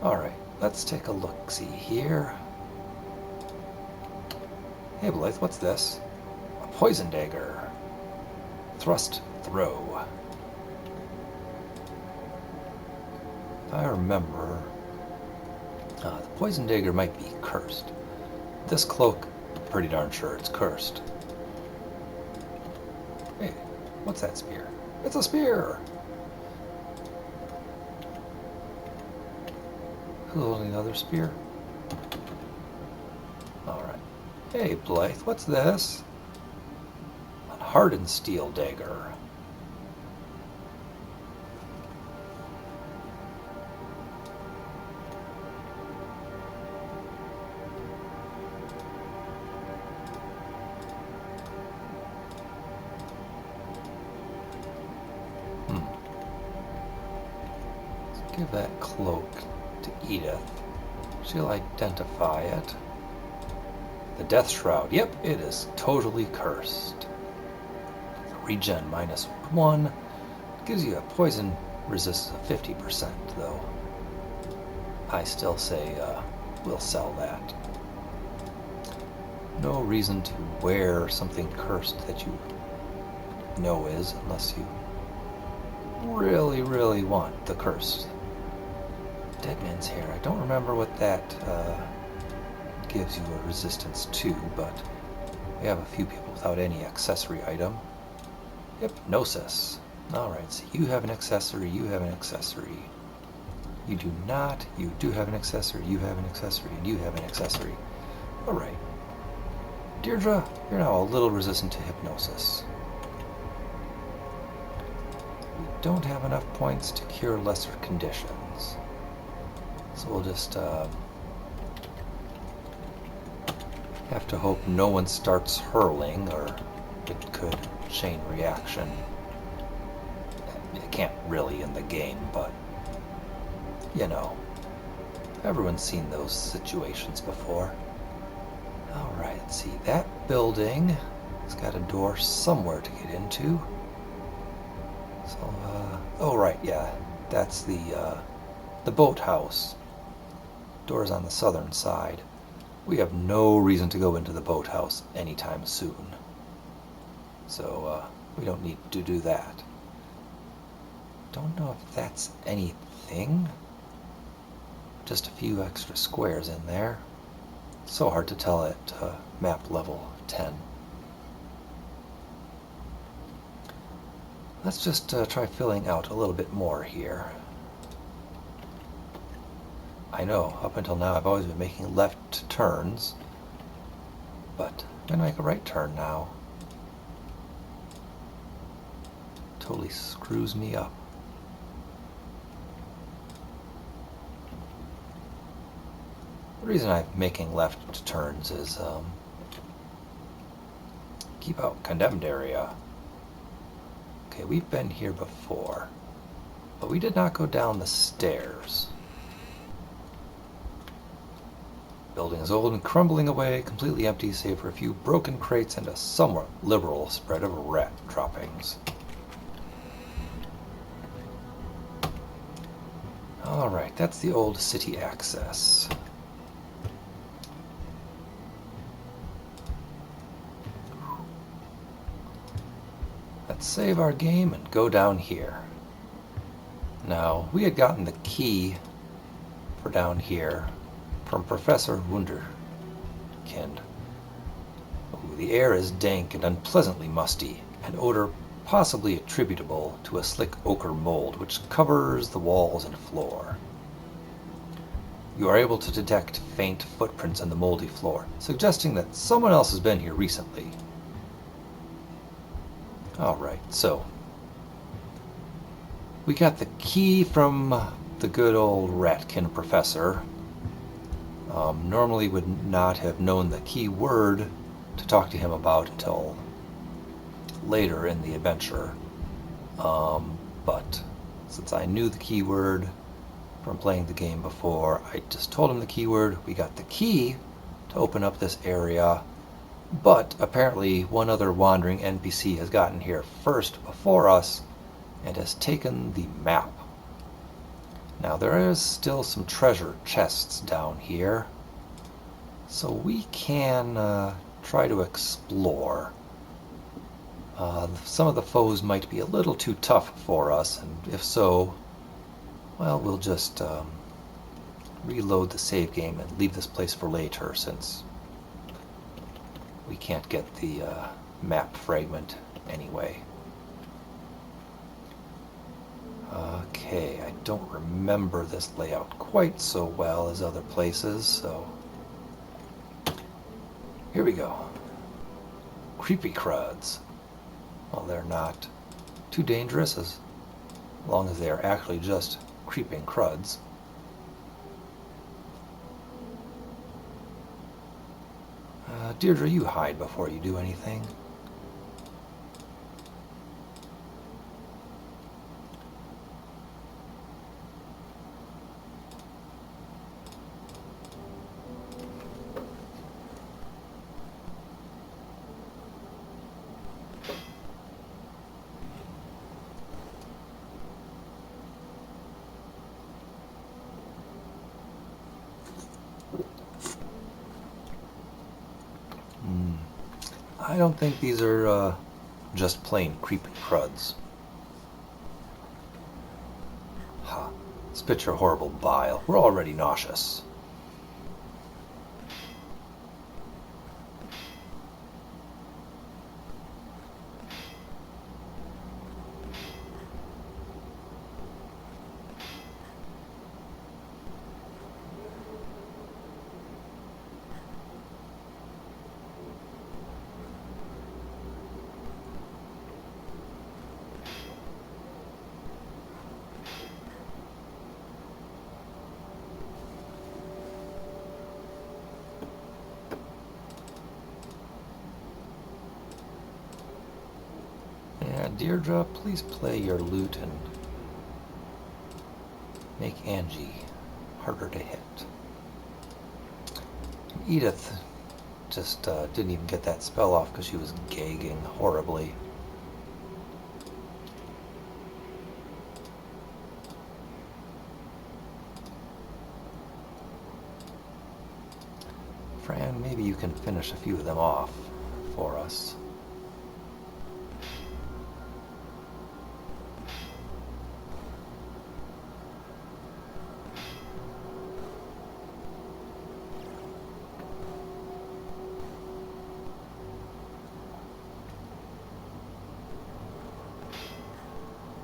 Alright, let's take a look-see here. Hey Blythe, what's this? A poison dagger. Thrust throw. If I remember, the poison dagger might be cursed. This cloak, pretty darn sure it's cursed. Hey, what's that spear? It's a spear! Who's holding the other spear? Alright. Hey, Blythe, what's this? A hardened steel dagger. Give that cloak to Edith. She'll identify it. The Death Shroud. Yep, it is totally cursed. Regen -1. Gives you a poison resistance of 50%, though. I still say we'll sell that. No reason to wear something cursed that you know is, unless you really, really want the curse. Dead man's hair. I don't remember what that gives you a resistance to, but we have a few people without any accessory item. Hypnosis. Alright, so you have an accessory, you have an accessory. You do not, you do have an accessory, you have an accessory, and you have an accessory. Alright. Deirdre, you're now a little resistant to hypnosis. We don't have enough points to cure lesser conditions. So we'll just have to hope no one starts hurling, or it could chain reaction. It can't really in the game, but you know, everyone's seen those situations before. Alright, let's see. That building has got a door somewhere to get into. So, oh right, yeah. That's the boathouse. Door's on the southern side. We have no reason to go into the boathouse anytime soon. So, we don't need to do that. Don't know if that's anything. Just a few extra squares in there. So hard to tell at map level 10. Let's just try filling out a little bit more here. I know, up until now I've always been making left turns, but I'm going to make a right turn now. Totally screws me up. The reason I'm making left turns is keep out condemned area. Okay, we've been here before, but we did not go down the stairs. Building is old and crumbling away, completely empty save for a few broken crates and a somewhat liberal spread of rat droppings. Alright, that's the old city access. Let's save our game and go down here. Now, we had gotten the key for down here from Professor Wunderkind. Ooh, the air is dank and unpleasantly musty, an odor possibly attributable to a slick ochre mold which covers the walls and floor. You are able to detect faint footprints on the moldy floor, suggesting that someone else has been here recently. Alright, so we got the key from the good old Ratkin professor. Normally would not have known the key word to talk to him about until later in the adventure. But since I knew the keyword from playing the game before, I just told him the keyword. We got the key to open up this area, but apparently one other wandering NPC has gotten here first before us and has taken the map. Now there is still some treasure chests down here, so we can try to explore. Some of the foes might be a little too tough for us, and if so, well, we'll just reload the save game and leave this place for later, since we can't get the map fragment anyway. Okay, I don't remember this layout quite so well as other places, so here we go. Creepy cruds. Well, they're not too dangerous as long as they are actually just creeping cruds. Deirdre, you hide before you do anything. I don't think these are just plain creepy cruds. Ha! Spit your horrible bile. We're already nauseous. Deirdre, please play your lute and make Angie harder to hit. Edith just didn't even get that spell off because she was gagging horribly. Fran, maybe you can finish a few of them off for us.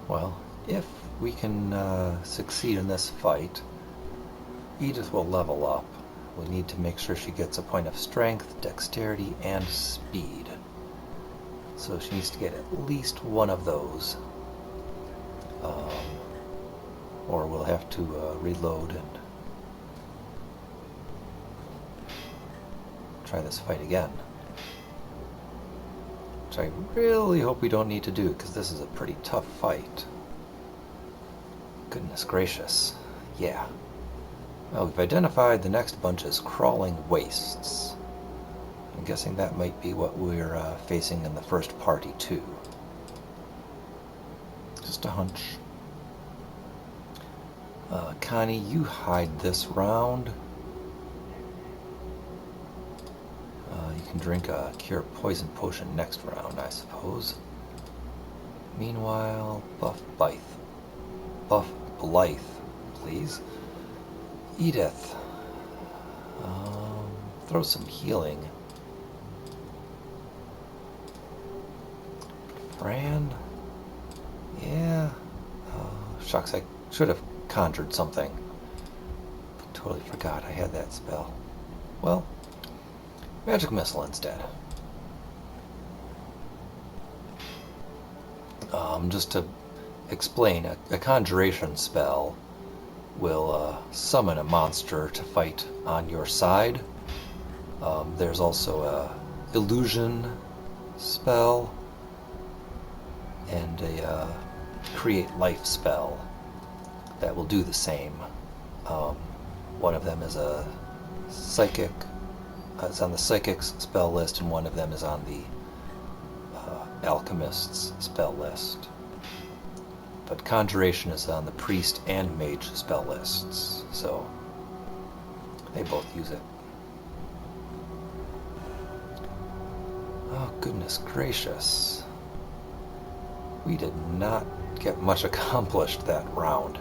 Well, if we can succeed in this fight, Edith will level up. We need to make sure she gets a point of strength, dexterity, and speed. So she needs to get at least one of those. Or we'll have to reload and try this fight again. Which I really hope we don't need to do, because this is a pretty tough fight. Goodness gracious. Yeah. Well, we've identified the next bunch as crawling wastes. I'm guessing that might be what we're facing in the first party, too. Just a hunch. Connie, you hide this round. You can drink a cure poison potion next round, I suppose. Meanwhile, Buff Blythe, please. Edith, throw some healing. Fran, yeah. Shucks, I should have conjured something. Totally forgot I had that spell. Well, magic missile instead. Just to explain, a conjuration spell will summon a monster to fight on your side. There's also a illusion spell and a create life spell that will do the same. One of them is a psychic. It's on the psychic's spell list, and one of them is on the alchemist's spell list. But conjuration is on the priest and mage spell lists, so they both use it. Oh, goodness gracious. We did not get much accomplished that round.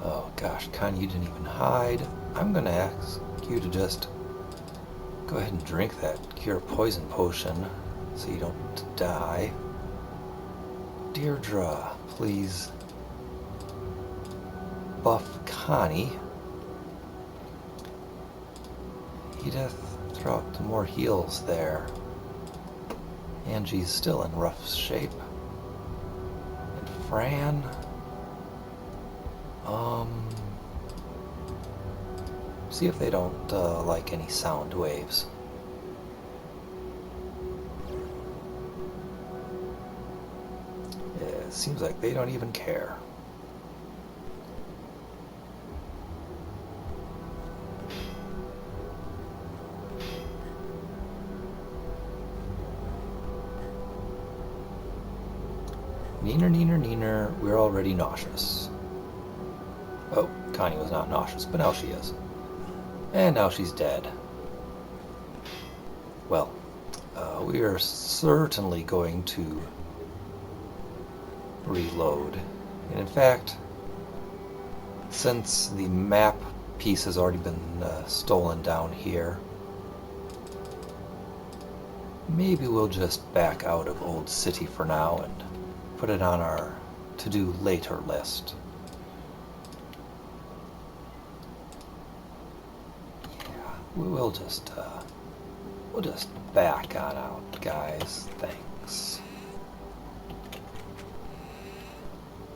Oh gosh, Connie, you didn't even hide. I'm going to ask you to just go ahead and drink that cure poison potion so you don't die. Deirdre, please buff Connie. Edith, throw out some more heals there. Angie's still in rough shape. And Fran... see if they don't like any sound waves. It seems like they don't even care. Neener, neener, neener, we're already nauseous. Oh, Connie was not nauseous, but now she is. And now she's dead. Well, we are certainly going to reload. And in fact, since the map piece has already been stolen down here, maybe we'll just back out of Old City for now and put it on our to-do later list. We'll just back on out, guys. Thanks.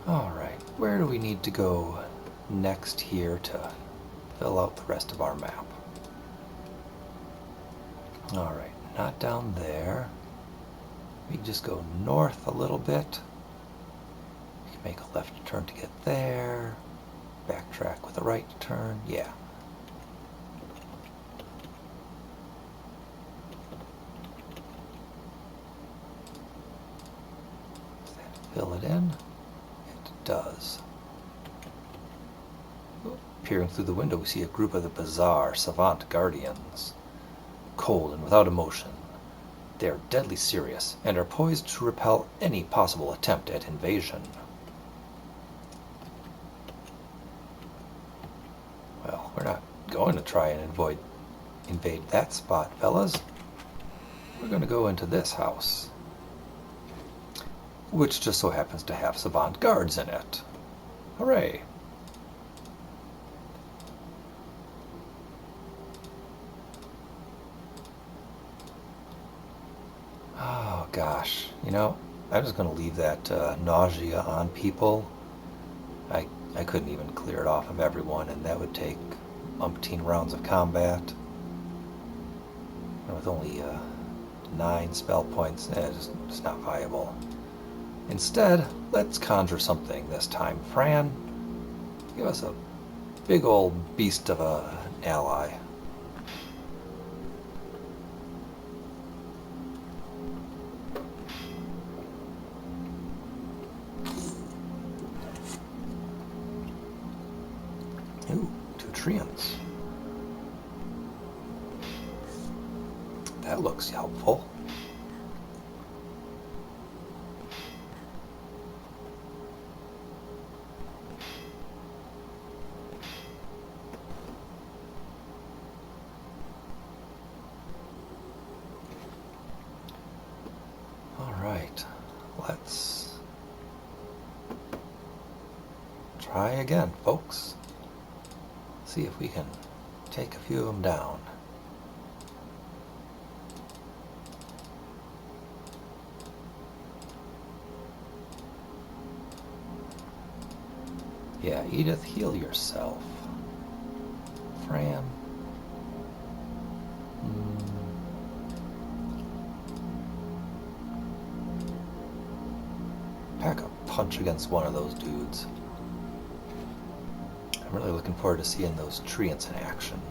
All right. where do we need to go next here to fill out the rest of our map? Alright, not down there. We can just go north a little bit. We can make a left turn to get there. Backtrack with a right turn. Yeah. Does that fill it in? It does. Peering through the window, we see a group of the bizarre savant guardians. Cold and without emotion, they are deadly serious and are poised to repel any possible attempt at invasion. Well, we're not going to try and invade that spot, fellas. We're going to go into this house, which just so happens to have savant guards in it. Hooray! Oh gosh, you know, I'm just going to leave that nausea on people. I couldn't even clear it off of everyone, and that would take umpteen rounds of combat. And with only 9 spell points, it's not viable. Instead, let's conjure something this time. Fran, give us a big old beast of an ally. Ooh, 2 treants. That looks helpful. All right, let's try again, folks. See if we can take a few of them down. Yeah, Edith, heal yourself. Fran. Pack a punch against one of those dudes. I'm really looking forward to seeing those treants in action.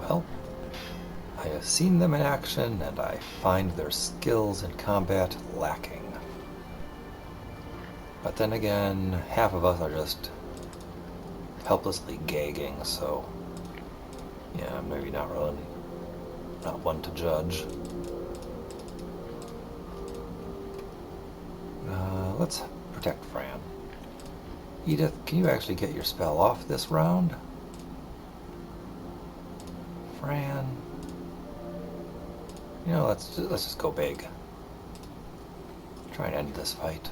Well, I have seen them in action, and I find their skills in combat lacking. But then again, half of us are just helplessly gagging, so yeah, maybe not one to judge. Let's protect Fran. Edith, can you actually get your spell off this round? Fran. You know, let's just go big. Try and end this fight.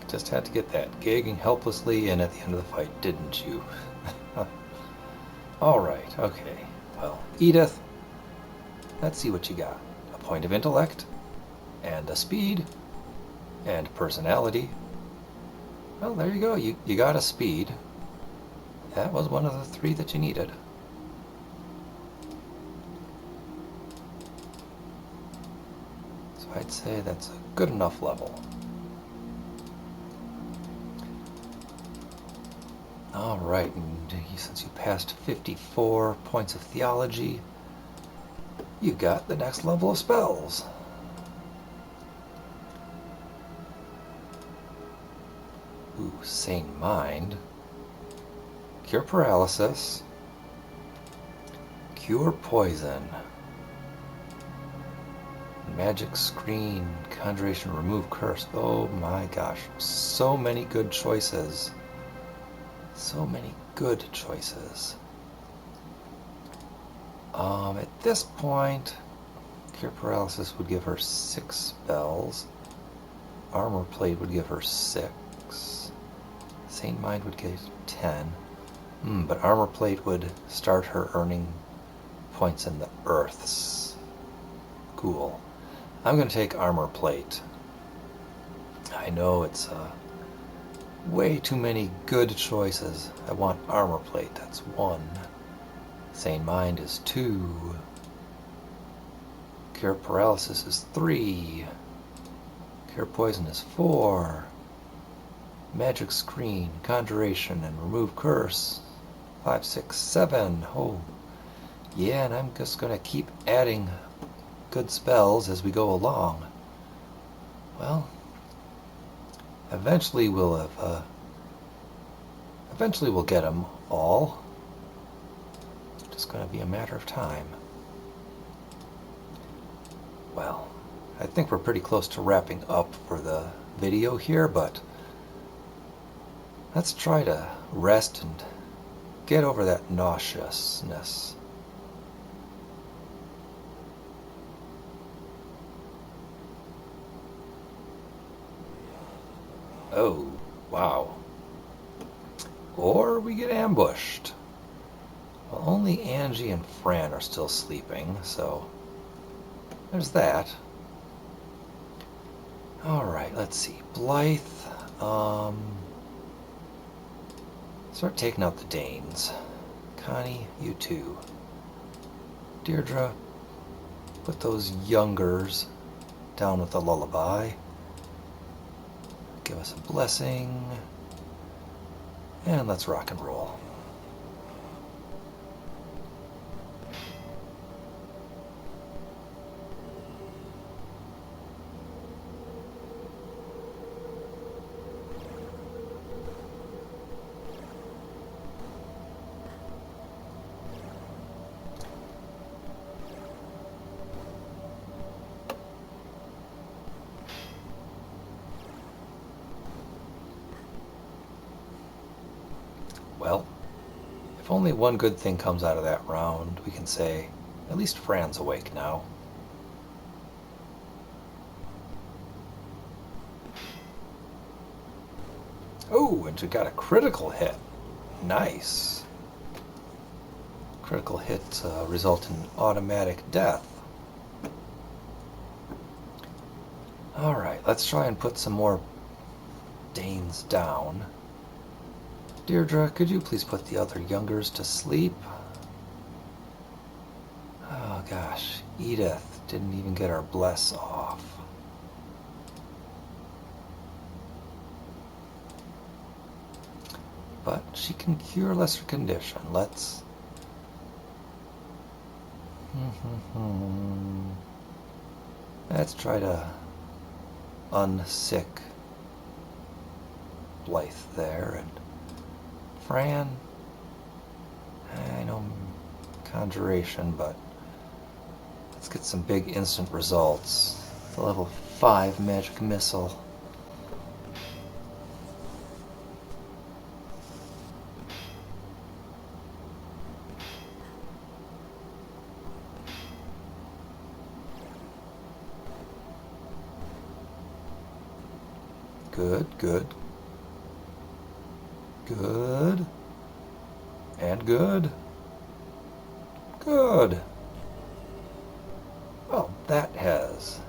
Just had to get that gagging helplessly in at the end of the fight, didn't you? Alright, okay. Well, Edith, let's see what you got. A point of intellect, and a speed, and personality. Well, there you go. You got a speed. That was one of the 3 that you needed. So I'd say that's a good enough level. Alright, and since you passed 54 points of theology, you got the next level of spells. Ooh, Sane Mind. Cure Paralysis. Cure poison. Magic screen. Conjuration. Remove curse. Oh my gosh. So many good choices. So many good choices. At this point, Cure Paralysis would give her 6 spells. Armor Plate would give her 6. Saint Mind would give 10. But Armor Plate would start her earning points in the Earths. Cool. I'm going to take Armor Plate. I know it's way too many good choices. I want Armor Plate. That's 1. Sane Mind is 2. Cure Paralysis is 3. Cure Poison is 4. Magic Screen, Conjuration, and Remove Curse. 5, 6, 7. Oh, yeah, and I'm just going to keep adding good spells as we go along. Well, eventually we'll get them all. Just going to be a matter of time. Well, I think we're pretty close to wrapping up for the video here, but let's try to rest and get over that nauseousness. Oh, wow. Or we get ambushed. Well, only Angie and Fran are still sleeping, so there's that. Alright, let's see. Blythe, start taking out the Danes. Connie, you too. Deirdre, put those youngers down with the lullaby. Give us a blessing. And let's rock and roll. Well, if only one good thing comes out of that round, we can say, at least Fran's awake now. Oh, and she got a critical hit. Nice. Critical hits result in automatic death. Alright, let's try and put some more Danes down. Deirdre, could you please put the other youngers to sleep? Oh gosh, Edith didn't even get our bless off. But she can cure lesser condition. Let's... Let's try to unsick Blythe there. And Fran, I know conjuration, but let's get some big instant results. The level 5 magic missile. Good, good. Good. And good. Good. Well, that has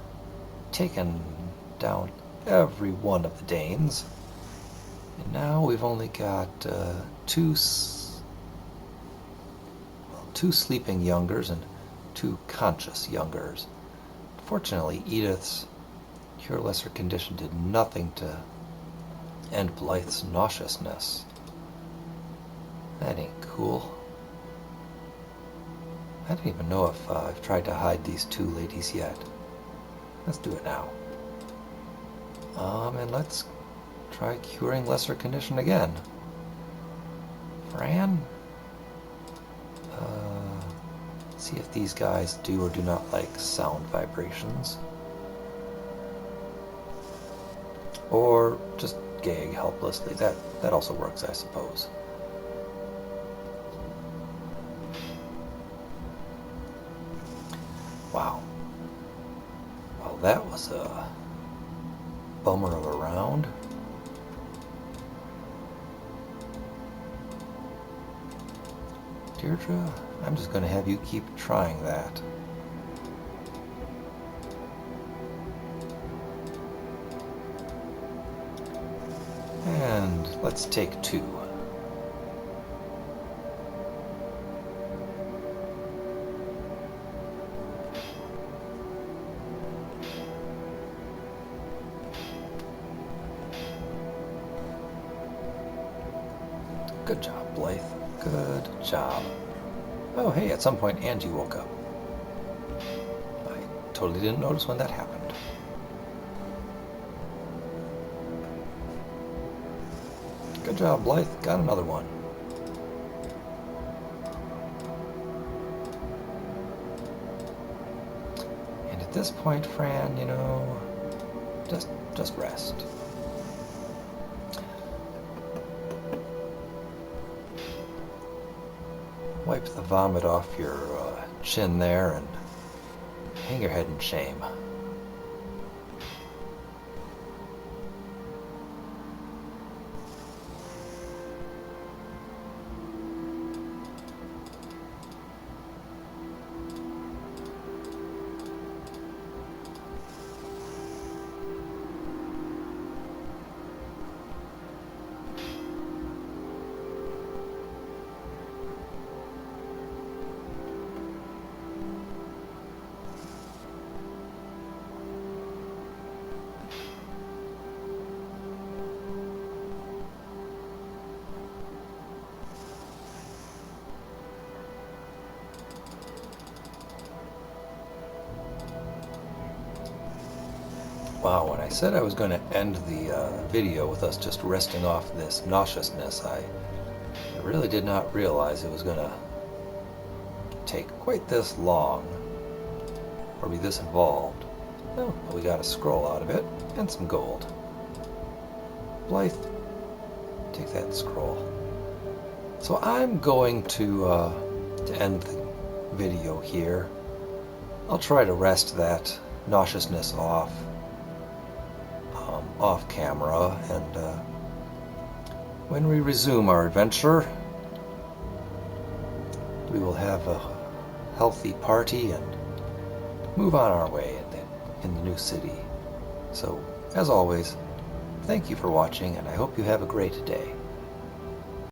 taken down every one of the Danes. And now we've only got two sleeping youngers and 2 conscious youngers. Fortunately, Edith's Cure Lesser Condition did nothing to end Blythe's nauseousness. That ain't cool. I don't even know if I've tried to hide these 2 ladies yet. Let's do it now. And let's try curing Lesser Condition again. See if these guys do or do not like sound vibrations. Or just gag helplessly. That also works, I suppose. Wow. Well, that was a bummer of a round. Deirdre, I'm just going to have you keep trying that. And let's take 2. Good job, Blythe. Good job. Oh, hey, at some point Angie woke up. I totally didn't notice when that happened. Good job, Blythe. Got another one. And at this point, Fran, you know, just rest. Wipe the vomit off your chin there and hang your head in shame. Wow, when I said I was going to end the video with us just resting off this nauseousness, I really did not realize it was going to take quite this long or be this involved. Oh, but we got a scroll out of it and some gold. Blythe, take that scroll. So I'm going to end the video here. I'll try to rest that nauseousness off camera, and when we resume our adventure, we will have a healthy party and move on our way in the new city. So, as always, thank you for watching, and I hope you have a great day.